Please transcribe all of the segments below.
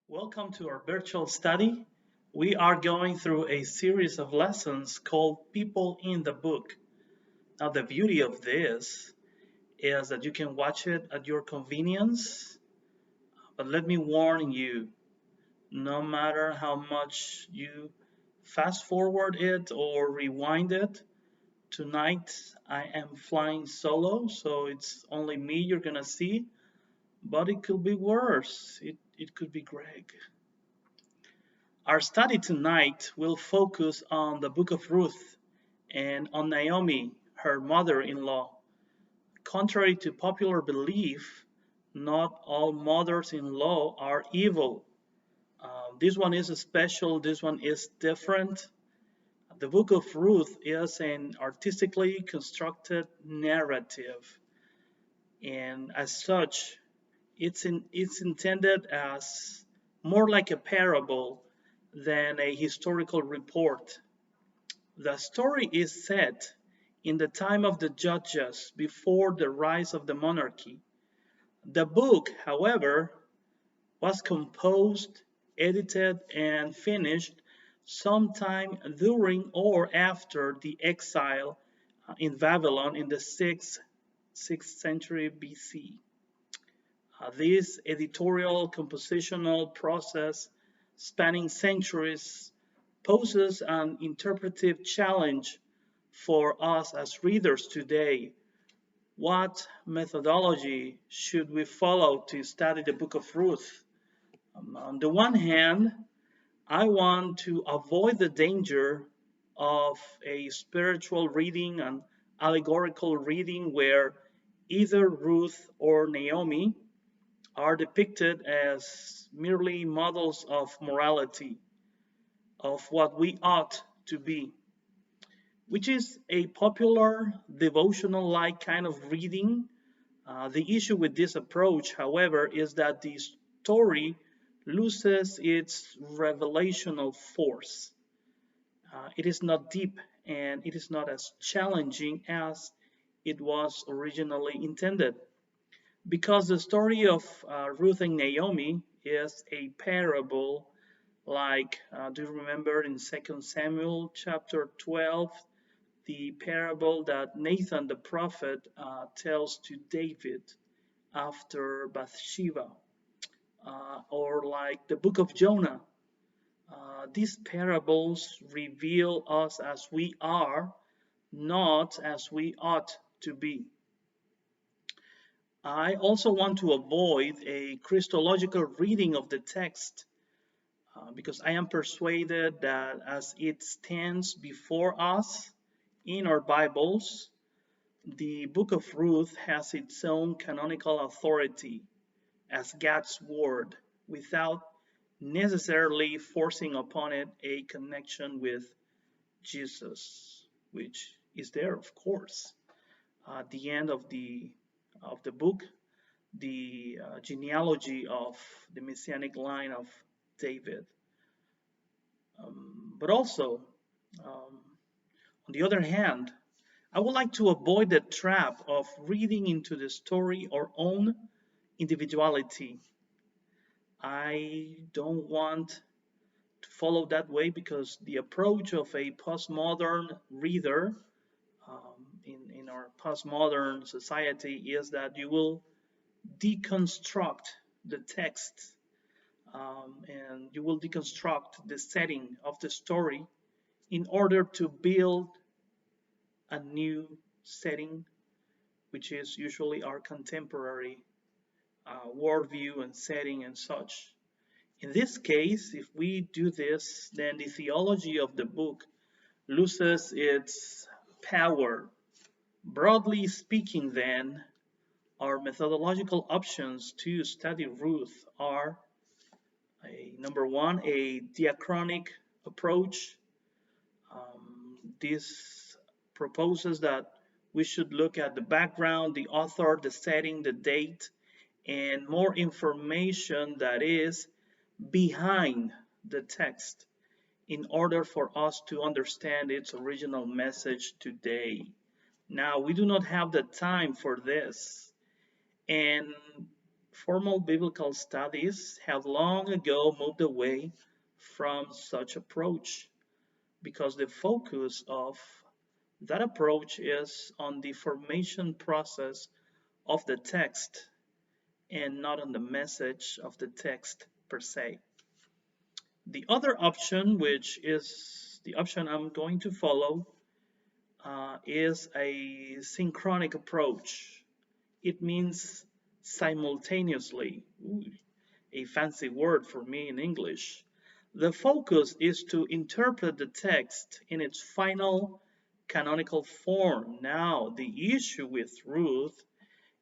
Welcome to our virtual study. We are going through a series of lessons called People in the Book. Now, the beauty of this is that you can watch it at your convenience, but let me warn you, no matter how much you fast forward it or rewind it, tonight I am flying solo, so it's only me you're gonna see, but it could be worse. It could be Greg. Our study tonight will focus on the book of Ruth and on Naomi, her mother in law. Contrary to popular belief, not all mothers in law are evil. This one is special, this one is different. The book of Ruth is an artistically constructed narrative, and as such, it's intended as more like a parable than a historical report. The story is set in the time of the judges before the rise of the monarchy. The book, however, was composed, edited, and finished sometime during or after the exile in Babylon in the 6th century BC. This editorial compositional process spanning centuries poses an interpretive challenge for us as readers today. What methodology should we follow to study the book of Ruth? On the one hand, I want to avoid the danger of a spiritual reading and allegorical reading where either Ruth or Naomi are depicted as merely models of morality, of what we ought to be, which is a popular devotional like kind of reading. The issue with this approach, however, is that the story loses its revelational force. It is not deep and it is not as challenging as it was originally intended. Because the story of Ruth and Naomi is a parable, like, do you remember in 2 Samuel chapter 12, the parable that Nathan the prophet tells to David after Bathsheba, or like the book of Jonah. These parables reveal us as we are, not as we ought to be. I also want to avoid a Christological reading of the text because I am persuaded that as it stands before us in our Bibles, the book of Ruth has its own canonical authority as God's word without necessarily forcing upon it a connection with Jesus, which is there, of course. At the end of the book, the genealogy of the messianic line of David. But also, on the other hand, I would like to avoid the trap of reading into the story our own individuality. I don't want to follow that way because the approach of a postmodern reader in our postmodern society is that you will deconstruct the text and you will deconstruct the setting of the story in order to build a new setting, which is usually our contemporary worldview and setting and such. In this case, if we do this, then the theology of the book loses its power. Broadly speaking, then, our methodological options to study Ruth are number one, a diachronic approach. This proposes that we should look at the background, the author, the setting, the date, and more information that is behind the text in order for us to understand its original message today. Now, we do not have the time for this. And Formal biblical studies have long ago moved away from such approach because the focus of that approach is on the formation process of the text and not on the message of the text per se. The other option, which is the option I'm going to follow, is a synchronic approach. It means simultaneously. Ooh, a fancy word for me in English. The focus is to interpret the text in its final canonical form. Now, the issue with Ruth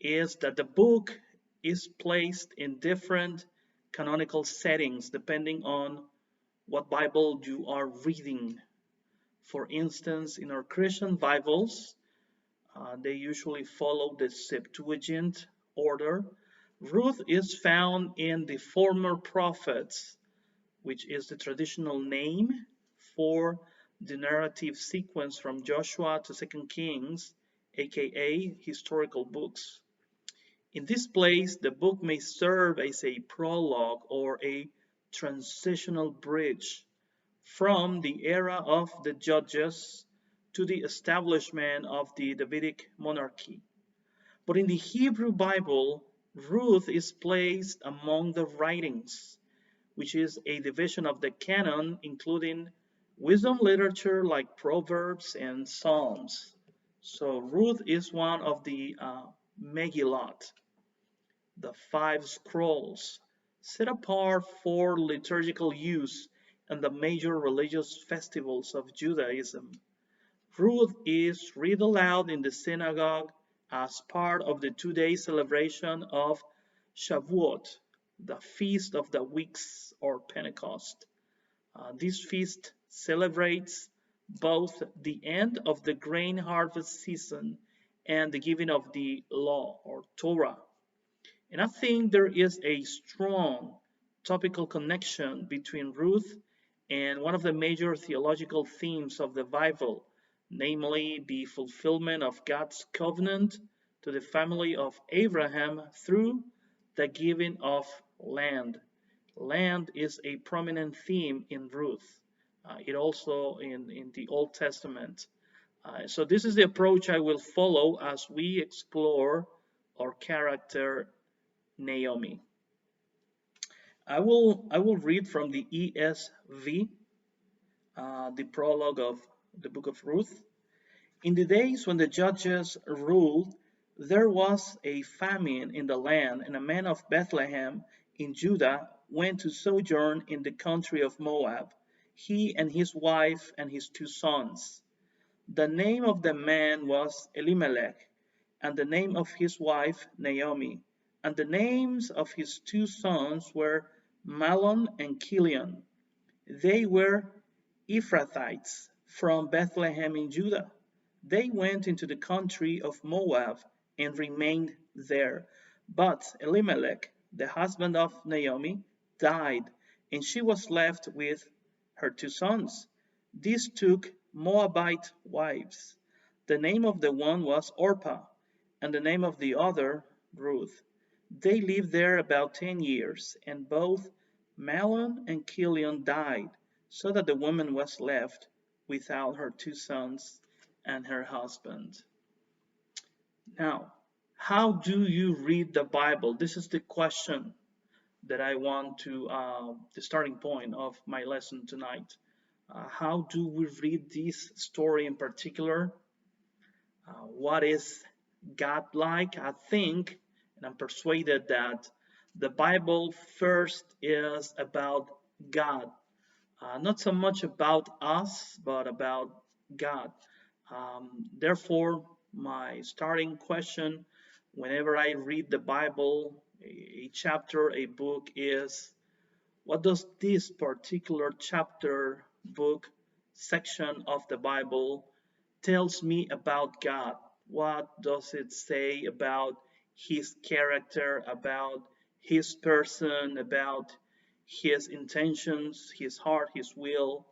is that the book is placed in different canonical settings depending on what Bible you are reading. For instance, in our Christian Bibles, they usually follow the Septuagint order. Ruth is found in the former prophets, which is the traditional name for the narrative sequence from Joshua to Second Kings, aka historical books. In this place, the book may serve as a prologue or a transitional bridge from the era of the judges to the establishment of the Davidic monarchy. But in the Hebrew Bible, Ruth is placed among the writings, which is a division of the canon, including wisdom literature like Proverbs and Psalms. So Ruth is one of the Megillot, the five scrolls, set apart for liturgical use and the major religious festivals of Judaism. Ruth is read aloud in the synagogue as part of the 2 day celebration of Shavuot, the Feast of the Weeks or Pentecost. This feast celebrates both the end of the grain harvest season and the giving of the law or Torah. And I think there is a strong topical connection between Ruth and one of the major theological themes of the Bible, namely the fulfillment of God's covenant to the family of Abraham through the giving of land. Land is a prominent theme in Ruth. It also in the Old Testament. So this is the approach I will follow as we explore our character Naomi. I will read from the ESV, the prologue of the book of Ruth. In the days when the judges ruled, there was a famine in the land, and a man of Bethlehem in Judah went to sojourn in the country of Moab, he and his wife and his 2 sons. The name of the man was Elimelech, and the name of his wife Naomi, and the names of his 2 sons were Mahlon and Chilion. They were Ephrathites from Bethlehem in Judah. They went into the country of Moab and remained there. But Elimelech, the husband of Naomi, died, and she was left with her 2 sons. These took Moabite wives. The name of the one was Orpah, and the name of the other Ruth. They lived there about 10 years, and both Mahlon and Chilion died, so that the woman was left without her 2 sons and her husband. Now, how do you read the Bible? This is the question that I want to, the starting point of my lesson tonight. How do we read this story in particular? What is God like? I think, and I'm persuaded that the Bible first is about God. Not so much about us, but about God. Therefore, my starting question whenever I read the Bible, a chapter, a book, is what does this particular chapter, book, section of the Bible tells me about God? What does it say about his character, about his person, about his intentions, his heart, his will?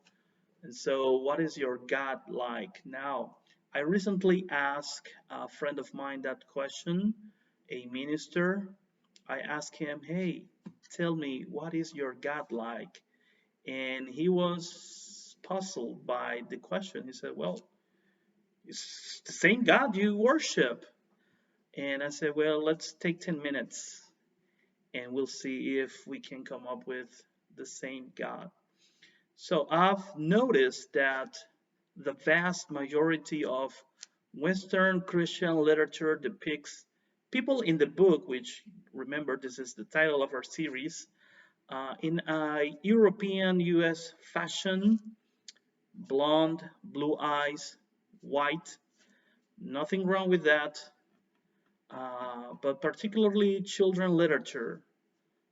And so, what is your God like? Now, I recently asked a friend of mine that question, a minister, I asked him, hey, tell me, what is your God like? And he was puzzled by the question. He said, well, it's the same God you worship. And I said, well, let's take 10 minutes and we'll see if we can come up with the same God. So I've noticed that the vast majority of Western Christian literature depicts people in the book, which remember this is the title of our series, in a European US fashion, blonde, blue eyes, white, nothing wrong with that, but particularly children literature.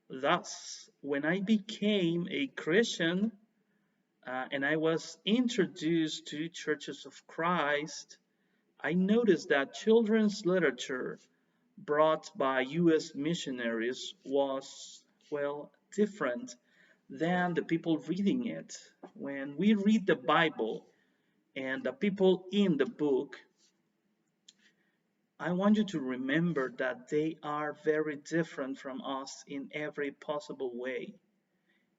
Thus, when I became a Christian, and I was introduced to Churches of Christ, I noticed that children's literature brought by U.S. missionaries was, well, different than the people reading it. When we read the Bible and the people in the book, I want you to remember that they are very different from us in every possible way.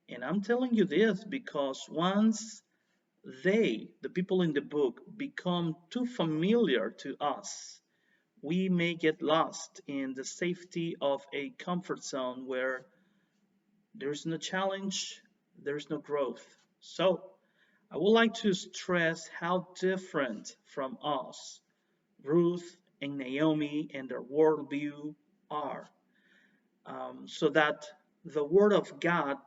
And I'm telling you this because once the people in the book, become too familiar to us, we may get lost in the safety of a comfort zone where there's no challenge, there's no growth. So, I would like to stress how different from us Ruth and Naomi and their worldview are, so that the Word of God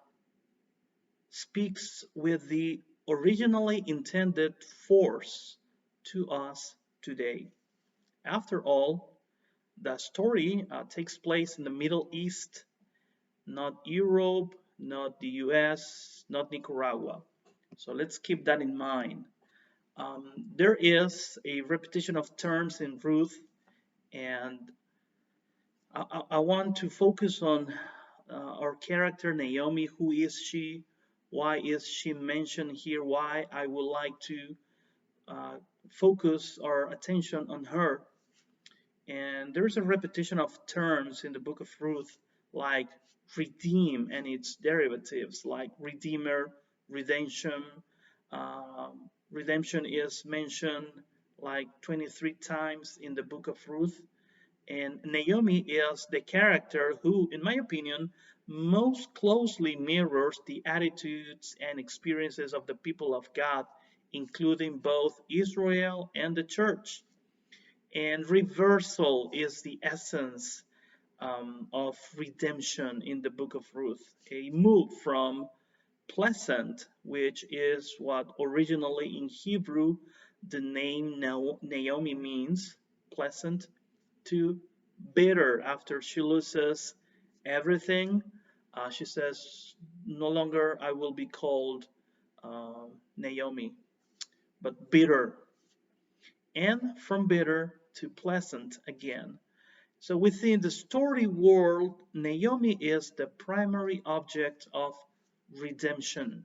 speaks with the originally intended force to us today. After all, the story takes place in the Middle East, not Europe, not the US, not Nicaragua. So let's keep that in mind. There is a repetition of terms in Ruth, and I want to focus on our character Naomi. Who is she? Why is she mentioned here? Why I would like to uh, focus our attention on her. And there's a repetition of terms in the book of Ruth, like redeem and its derivatives, like redeemer, redemption. Redemption is mentioned like 23 times in the book of Ruth. And Naomi is the character who, in my opinion, most closely mirrors the attitudes and experiences of the people of God, including both Israel and the church. And reversal is the essence of redemption in the book of Ruth, a move from pleasant, which is what originally in Hebrew the name Naomi means, pleasant, to bitter after she loses everything. She says, no longer I will be called Naomi, but bitter. And from bitter to pleasant again. So within the story world, Naomi is the primary object of redemption.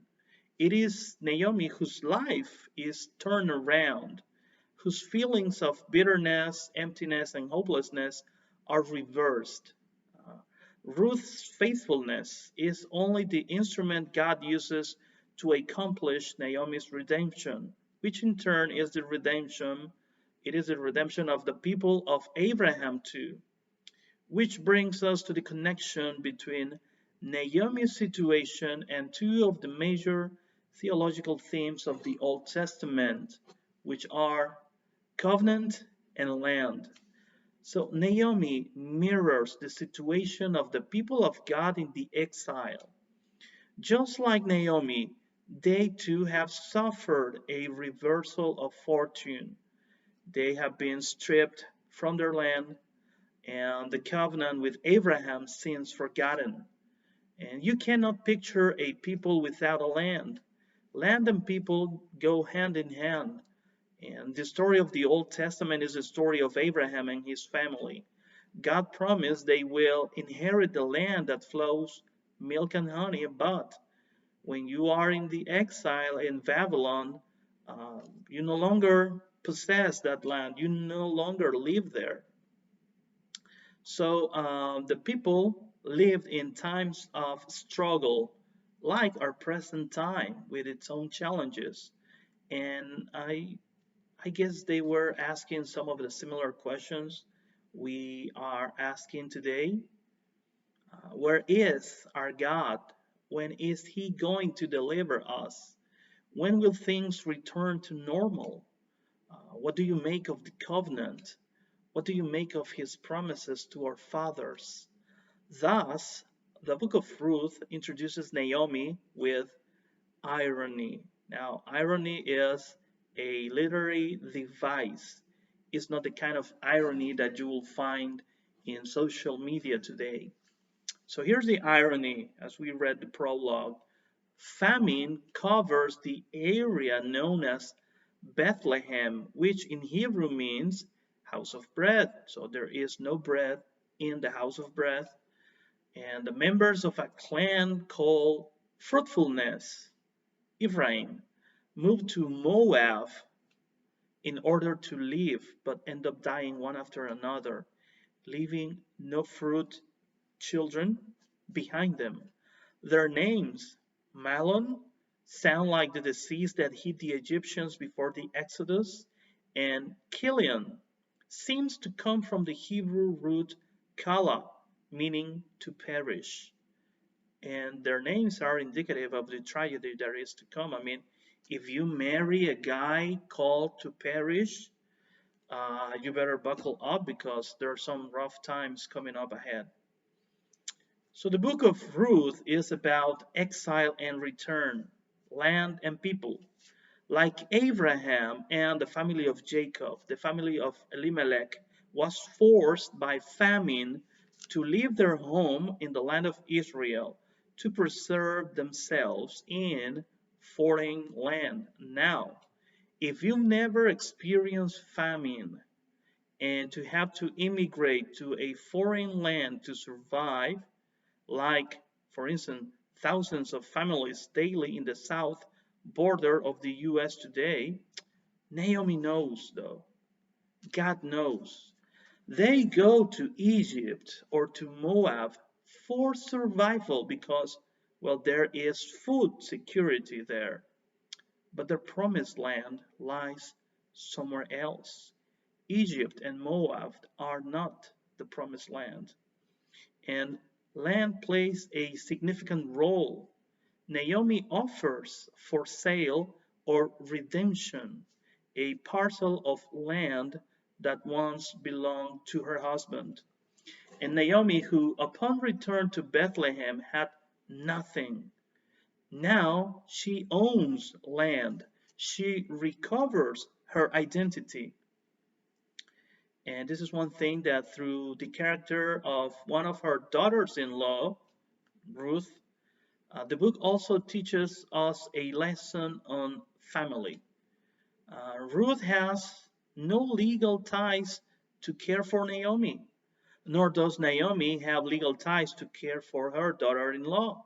It is Naomi whose life is turned around, whose feelings of bitterness, emptiness, and hopelessness are reversed. Uh, Ruth's faithfulness is only the instrument God uses to accomplish Naomi's redemption, which in turn is the redemption. It is the redemption of the people of Abraham too. Which brings us to the connection between Naomi's situation and two of the major theological themes of the Old Testament, which are covenant and land. So Naomi mirrors the situation of the people of God in the exile. Just like Naomi, they too have suffered a reversal of fortune. They have been stripped from their land, and the covenant with Abraham seems forgotten. And you cannot picture a people without a land. Land and people go hand in hand. And the story of the Old Testament is the story of Abraham and his family. God promised they will inherit the land that flows milk and honey, but when you are in the exile in Babylon, you no longer possess that land, you no longer live there. So the people lived in times of struggle like our present time with its own challenges. And I guess they were asking some of the similar questions we are asking today. Where is our God? When is He going to deliver us? When will things return to normal? What do you make of the covenant? What do you make of His promises to our fathers? Thus, the book of Ruth introduces Naomi with irony. Now, irony is a literary device. It's not the kind of irony that you will find in social media today. So here's the irony as we read the prologue. Famine covers the area known as Bethlehem, which in Hebrew means house of bread. So there is no bread in the house of bread. And the members of a clan called Fruitfulness, Ephraim, moved to Moab in order to live, but end up dying one after another, leaving no fruit children behind them. Their names, Malon, sound like the disease that hit the Egyptians before the Exodus, and Kilion seems to come from the Hebrew root kala, meaning to perish. And their names are indicative of the tragedy that is to come. I mean, if you marry a guy called to perish, you better buckle up because there are some rough times coming up ahead. So the book of Ruth is about exile and return, land and people. Like Abraham and the family of Jacob, the family of Elimelech was forced by famine to leave their home in the land of Israel to preserve themselves in foreign land. Now, if you've never experienced famine and to have to immigrate to a foreign land to survive, like, for instance, thousands of families daily in the south border of the US today, Naomi knows, though. God knows. They go to Egypt or to Moab for survival because, well, there is food security there. But their promised land lies somewhere else. Egypt and Moab are not the promised land. And land plays a significant role. Naomi offers for sale or redemption a parcel of land that once belonged to her husband. And Naomi, who upon return to Bethlehem had nothing, now she owns land. She recovers her identity. And this is one thing that through the character of one of her daughters in law, Ruth, the book also teaches us a lesson on family. Ruth has no legal ties to care for Naomi, nor does Naomi have legal ties to care for her daughter in law.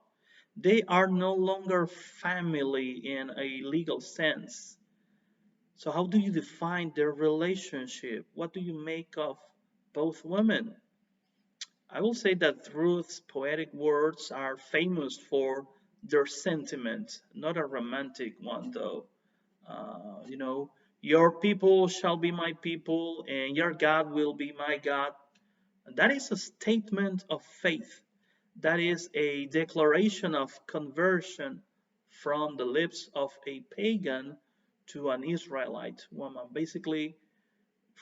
They are no longer family in a legal sense. So, how do you define their relationship? What do you make of both women? I will say that Ruth's poetic words are famous for their sentiment, not a romantic one though. You know, your people shall be my people and your God will be my God. That is a statement of faith. That is a declaration of conversion from the lips of a pagan to an Israelite woman. Basically,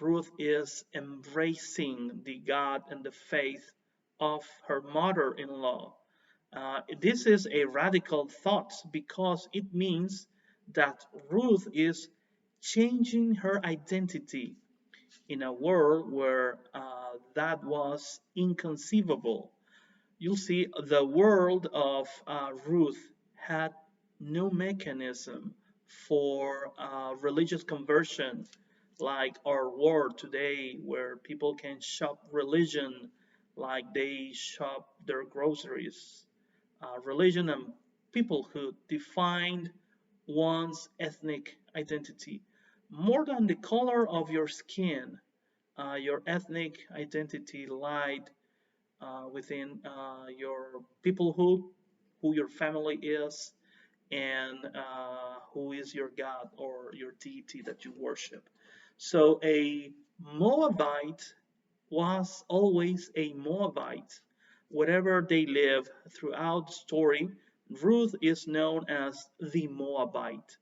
Ruth is embracing the God and the faith of her mother in law. This is a radical thought because it means that Ruth is changing her identity in a world where that was inconceivable. You'll see the world of Ruth had no mechanism for religious conversion like our world today, where people can shop religion like they shop their groceries. Religion and peoplehood defined one's ethnic identity. More than the color of your skin, your ethnic identity lied within your peoplehood, who your family is, and who is your God or your deity that you worship. So a Moabite was always a Moabite. Wherever they live throughout the story, Ruth is known as the Moabite.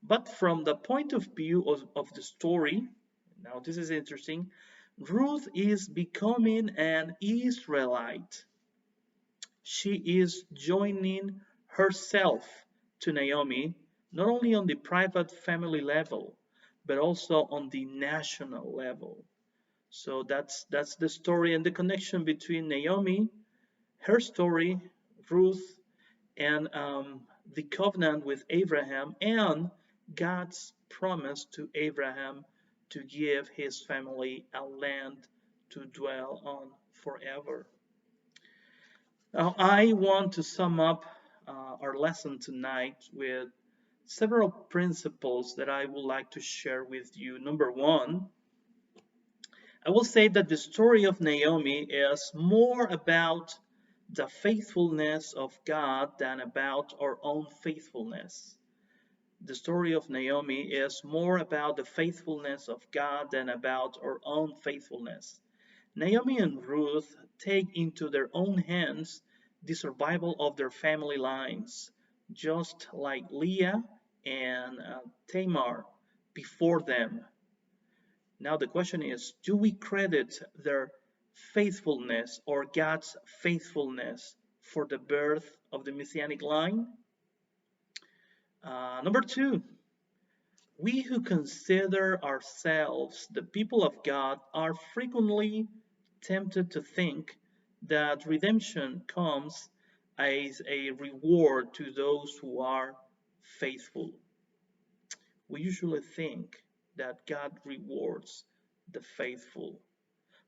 But from the point of view of the story, now this is interesting, Ruth is becoming an Israelite. She is joining herself to Naomi, not only on the private family level, but also on the national level. So that's the story and the connection between Naomi, her story, Ruth, and the covenant with Abraham, and God's promise to Abraham to give his family a land to dwell on forever. Now, I want to sum up our lesson tonight with several principles that I would like to share with you. Number one, I will say that the story of Naomi is more about the faithfulness of God than about our own faithfulness. The story of Naomi is more about the faithfulness of God than about our own faithfulness. Naomi and Ruth take into their own hands the survival of their family lines, just like Leah and Tamar before them. Now the question is, do we credit their faithfulness or God's faithfulness for the birth of the Messianic line? Number two, we who consider ourselves the people of God are frequently tempted to think that redemption comes as a reward to those who are faithful. We usually think that God rewards the faithful.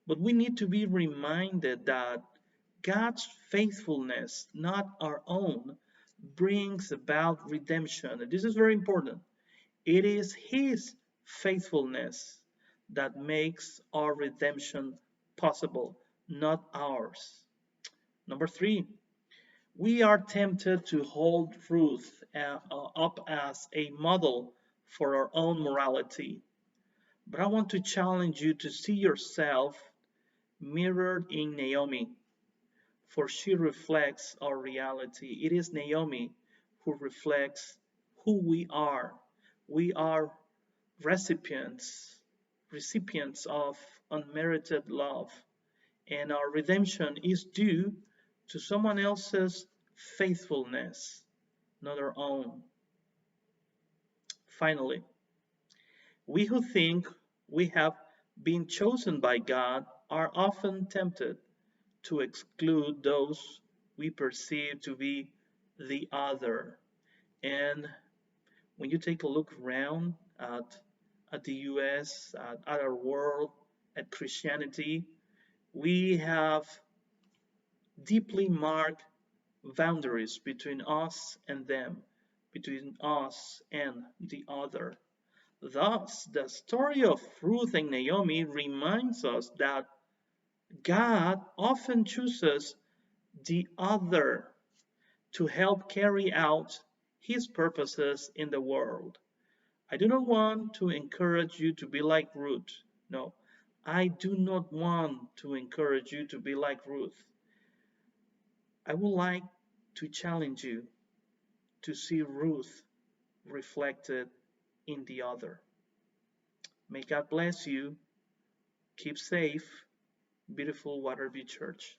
But we need to be reminded that God's faithfulness, not our own, brings about redemption. And this is very important. It is His faithfulness that makes our redemption possible, not ours. Number three, we are tempted to hold Ruth up as a model for our own morality. But I want to challenge you to see yourself mirrored in Naomi, for she reflects our reality. It is Naomi who reflects who we are. We are recipients of unmerited love, and our redemption is due to someone else's faithfulness, not our own. Finally, we who think we have been chosen by God are often tempted to exclude those we perceive to be the other. And when you take a look around at the US, at our world, at Christianity, we have deeply marked boundaries between us and them, between us and the other. Thus, the story of Ruth and Naomi reminds us that God often chooses the other to help carry out His purposes in the world. I do not want to encourage you to be like Ruth. No, I do not want to encourage you to be like Ruth. I would like to challenge you to see Ruth reflected in the other. May God bless you. Keep safe. Beautiful Waterview Church.